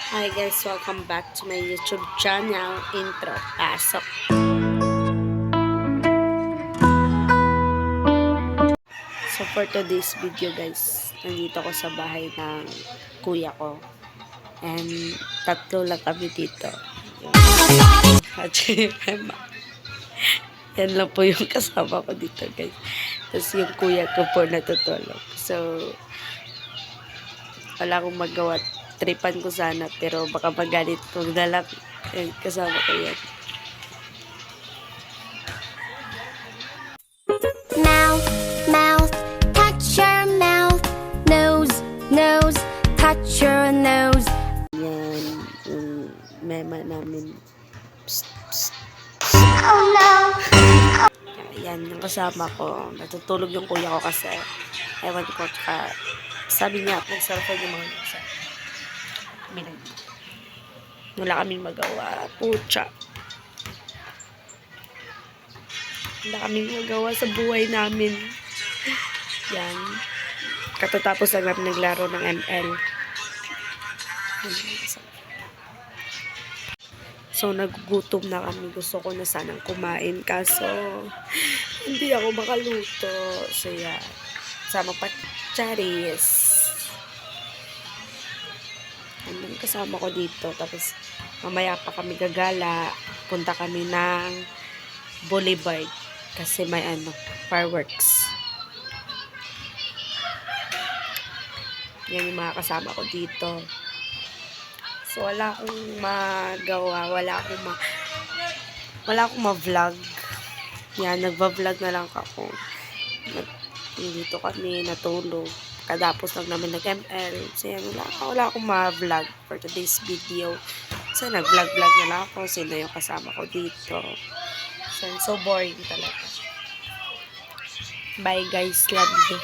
Hi guys, welcome back to my YouTube channel. Intro, pasok. So for today's video guys, nandito ko sa bahay ng kuya ko. And tatlo lang kami dito. At Emma. Yan lang po yung kasama ko dito guys. Tapos yung kuya ko po natutulog. So, wala akong magawa. Tripan ko sana pero baka magalit ko na lang. Kasama ko yan. Mouth, mouth, touch your mouth. Nose, nose, touch your nose. Yan, yung mema namin. Psst, psst. Oh no. Yan, yung kasama ko. Natutulog yung kuya ko kasi ewan ko, tsaka sabi niya, nag-cellphone yung mga nasa. Wala kaming magawa. Pucha. Wala kaming magawa sa buhay namin. Yan. Katatapos lang namin naglaro ng ML. So, nagugutom na kami. Gusto ko na sanang kumain. Kaso, hindi ako makaluto. So, yan. Sama pa charis. Andun kasama ko dito. Tapos, mamaya pa kami gagala. Punta kami ng Boulevard. Kasi may fireworks. Yan yung mga kasama ko dito. So, wala akong magawa. Wala akong ma-vlog. Yan, nagva-vlog na lang ako. Dito kami natulog. Kadapos lang namin nag-ML. So, yan, wala akong ma-vlog for today's video. So, nag-vlog-vlog na lang ako. Sino yung kasama ko dito. So boring talaga. Bye guys. Love you.